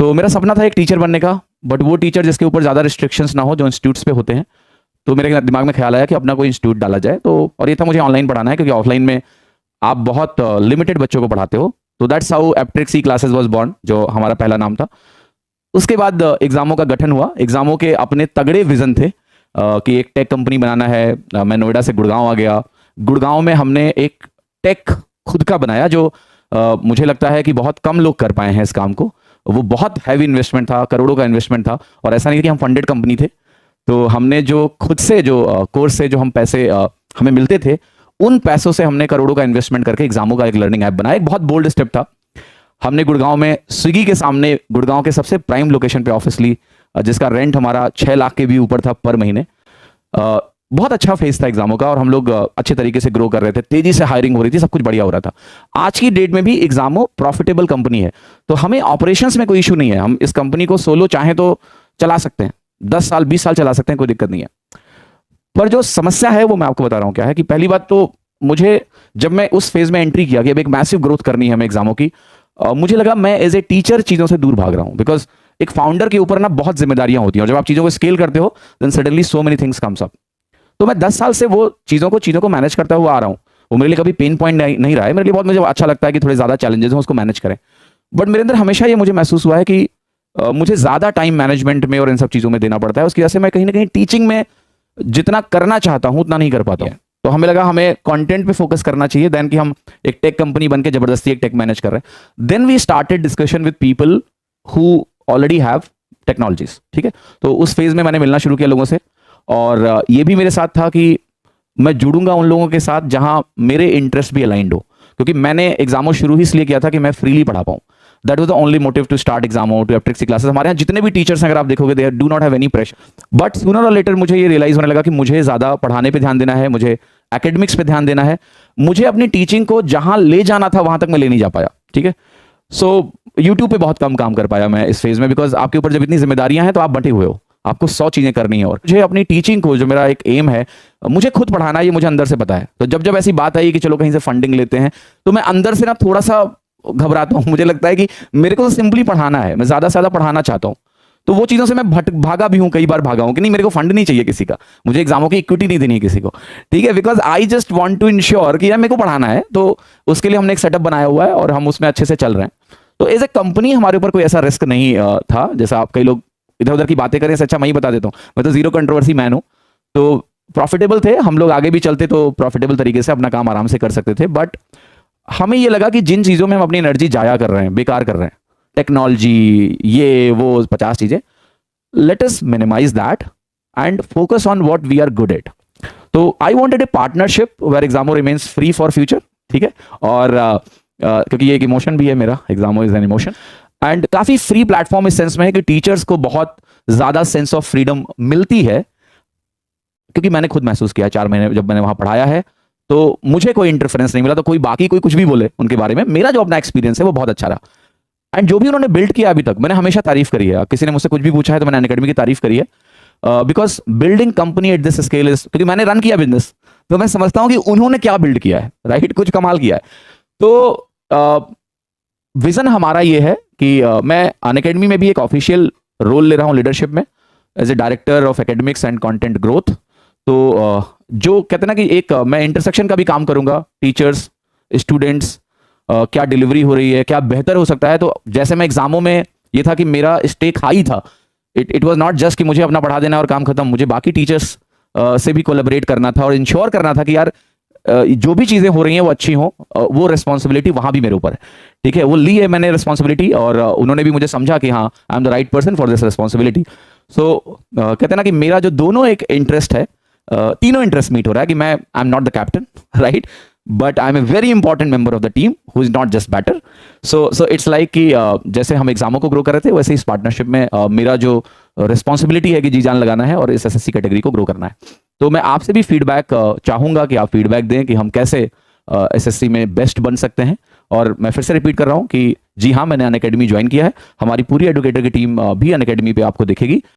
तो मेरा सपना था एक टीचर बनने का, बट वो टीचर जिसके ऊपर ज़्यादा रिस्ट्रिक्शंस ना हो जो इंस्टीट्यूट्स पे होते हैं। तो मेरे दिमाग में ख्याल आया कि अपना कोई इंस्टीट्यूट डाला जाए। तो और ये था मुझे ऑनलाइन पढ़ाना है, क्योंकि ऑफलाइन में आप बहुत लिमिटेड बच्चों को पढ़ाते हो। तो that's how Aptrix e classes was born, जो हमारा पहला नाम था। उसके बाद एग्जामों का गठन हुआ। एग्जामों के अपने तगड़े विजन थे कि एक टेक कंपनी बनाना है। मैं नोएडा से गुड़गांव आ गया। गुड़गांव में हमने एक टेक खुद का बनाया, जो मुझे लगता है कि बहुत कम लोग कर पाए हैं इस काम को। वो बहुत हैवी इन्वेस्टमेंट था, करोड़ों का इन्वेस्टमेंट था, और ऐसा नहीं कि हम फंडेड कंपनी थे। तो हमने जो खुद से जो कोर्स से जो हम पैसे हमें मिलते थे, उन पैसों से हमने करोड़ों का इन्वेस्टमेंट करके एग्जामों का एक लर्निंग ऐप बनाया। एक बहुत बोल्ड स्टेप था। हमने गुड़गांव में स्विगी के सामने, गुड़गांव के सबसे प्राइम लोकेशन पे ऑफिस ली, जिसका रेंट हमारा 6 लाख के भी ऊपर था पर महीने। बहुत अच्छा फेज था एग्जामों का, और हम लोग अच्छे तरीके से ग्रो कर रहे थे, तेजी से हायरिंग हो रही थी, सब कुछ बढ़िया हो रहा था। आज की डेट में भी एग्जामों प्रॉफिटेबल कंपनी है, तो हमें ऑपरेशंस में कोई इशू नहीं है। हम इस कंपनी को सोलो चाहे तो चला सकते हैं, 10 साल 20 साल चला सकते हैं, कोई दिक्कत नहीं है। पर जो समस्या है वो मैं आपको बता रहा हूं क्या है। कि पहली बात तो मुझे, जब मैं उस फेज में एंट्री किया कि अब एक मैसिव ग्रोथ करनी है हमें एग्जामों की, मुझे लगा मैं एज ए टीचर चीजों से दूर भाग रहा हूं। बिकॉज एक फाउंडर के ऊपर ना बहुत जिम्मेदारियां होती हैं, और जब आप चीजों को स्केल करते हो then suddenly so many things comes up. तो मैं 10 साल से वो चीजों को मैनेज करता हुआ आ रहा हूं। वो मेरे लिए कभी पेन पॉइंट नहीं रहा है। मेरे लिए बहुत, मुझे अच्छा लगता है कि थोड़े ज्यादा चैलेंजेस हो उसको मैनेज करें। बट मेरे अंदर हमेशा ये मुझे महसूस हुआ है कि मुझे ज्यादा टाइम मैनेजमेंट में और इन सब चीजों में देना पड़ता है। उसकी वजह से मैं कहीं ना कहीं टीचिंग में जितना करना चाहता हूं उतना नहीं कर पाता हूं। तो हमें लगा हमें कंटेंट पे फोकस करना चाहिए, देन कि हम एक टेक कंपनी बन के जबरदस्ती एक टेक मैनेज कर रहे हैं। Then we started discussion with people who already have technologies. ठीक है, तो उस फेज में मैंने मिलना शुरू किया लोगों से, और ये भी मेरे साथ था कि मैं जुड़ूंगा उन लोगों के साथ जहां मेरे इंटरेस्ट भी अलाइंड हो। क्योंकि मैंने एग्जामों शुरू ही इसलिए किया था कि मैं फ्रीली पढ़ा पाऊं। That was the only motive to start Examo, to Aptrix classes. हमारे यहाँ जितने भी टीचर्स हैं अगर आप देखोगे, they do not have any pressure. But sooner और लेटर मुझे ये रियलाइज होने लगा कि मुझे ज्यादा पढ़ाने पे ध्यान देना है, मुझे एकेडमिक्स पे ध्यान देना है, मुझे अपनी टीचिंग को जहां ले जाना था वहां तक मैं ले नहीं जा पाया। ठीक है, सो यूट्यूब पे बहुत कम काम कर पाया मैं इस फेज में, बिकॉज आपके ऊपर जब इतनी जिम्मेदारियां हैं तो आप बंटे हुए हो, आपको 100 चीजें करनी है। और मुझे अपनी टीचिंग को, जो मेरा एक एम है, मुझे खुद पढ़ाना है, ये मुझे अंदर से पता है। तो जब ऐसी बात आई कि चलो कहीं से फंडिंग लेते हैं, तो मैं अंदर से ना थोड़ा सा घबराता हूं। मुझे लगता है कि मेरे को तो सिंपली पढ़ाना है, मैं ज्यादा से ज्यादा पढ़ाना चाहता हूं। तो वो चीजों से मैं भागा भी हूं, कई बार भागा हूं कि नहीं, मेरे को फंड नहीं चाहिए किसी का, मुझे एग्जामों की इक्विटी नहीं देनी है किसी को। ठीक है, because I just want to ensure कि यार मेरे को पढ़ाना है। तो उसके लिए हमने एक सेटअप बनाया हुआ है और हम उसमें अच्छे से चल रहे हैं। तो एज ए कंपनी हमारे ऊपर कोई ऐसा रिस्क नहीं था, जैसा आप कई लोग इधर उधर की बातें करें। अच्छा, मैं ही बता देता हूँ, मैं तो जीरो कंट्रोवर्सी मैन हूं। तो प्रॉफिटेबल थे हम लोग, आगे भी चलते तो प्रॉफिटेबल तरीके से अपना काम आराम से कर सकते थे। बट हमें ये लगा कि जिन चीजों में हम अपनी एनर्जी जाया कर रहे हैं, बेकार कर रहे हैं, टेक्नोलॉजी, ये वो 50 चीजें, let us minimise that and focus on what we are good at. तो I wanted a partnership where Examo remains free for future. ठीक है, और क्योंकि ये एक इमोशन भी है मेरा, एग्जामो इज एन इमोशन, एंड काफी फ्री प्लेटफॉर्म इस सेंस में है कि टीचर्स को बहुत ज्यादा सेंस ऑफ फ्रीडम मिलती है। क्योंकि मैंने खुद महसूस किया 4 महीने जब मैंने वहां पढ़ाया है, तो मुझे कोई इंटरफेरेंस नहीं मिला। तो कोई बाकी कोई कुछ भी बोले उनके बारे में, मेरा जो अपना एक्सपीरियंस है वो बहुत अच्छा रहा। एंड जो भी उन्होंने बिल्ड किया अभी तक, मैंने हमेशा तारीफ करी है। किसी ने मुझसे कुछ भी पूछा है तो मैंने अनअकैडमी की तारीफ करी है, because building company at this scale is, क्योंकि मैंने रन किया बिजनेस, तो मैं समझता हूं कि उन्होंने क्या बिल्ड किया है, राइट, कुछ कमाल किया है। तो विजन हमारा ये है कि मैं अनअकैडमी में भी एक ऑफिशियल रोल ले रहा हूं लीडरशिप में, as a director of academics and content growth. तो जो कहते हैं ना कि एक मैं इंटरसेक्शन का भी काम करूंगा, टीचर्स, स्टूडेंट्स, क्या डिलीवरी हो रही है, क्या बेहतर हो सकता है। तो जैसे मैं एग्जामों में ये था कि मेरा स्टेक हाई था, इट वाज नॉट जस्ट कि मुझे अपना पढ़ा देना और काम खत्म, मुझे बाकी टीचर्स से भी कोलैबोरेट करना था और इंश्योर करना था कि यार जो भी चीजें हो रही हैं वो अच्छी हो, वो रिस्पॉन्सिबिलिटी वहां भी मेरे ऊपर है। ठीक है, वो ली है मैंने रिस्पॉन्सिबिलिटी, और उन्होंने भी मुझे समझा कि हाँ, I am the right person for this responsibility. So कहते हैं ना कि मेरा जो दोनों एक इंटरेस्ट है, तीनों इंटरेस्ट मीट हो रहा है कि मैं I am not the captain, right, but I am a very important member of the team who is not just batter. So it's like कि जैसे हम एग्जामों को ग्रो कर रहे थे, वैसे इस पार्टनरशिप में मेरा जो रिस्पॉन्सिबिलिटी है कि जी जान लगाना है और इस एसएससी कैटेगरी को ग्रो करना है। तो मैं आपसे भी फीडबैक चाहूंगा कि आप फीडबैक दें कि हम कैसे एसएससी में बेस्ट बन सकते हैं। और मैं फिर से रिपीट कर रहा हूं कि जी हाँ, मैंने अनअकैडमी ज्वाइन किया है, हमारी पूरी एडुकेटर की टीम भी अनअकैडमी पे आपको दिखेगी।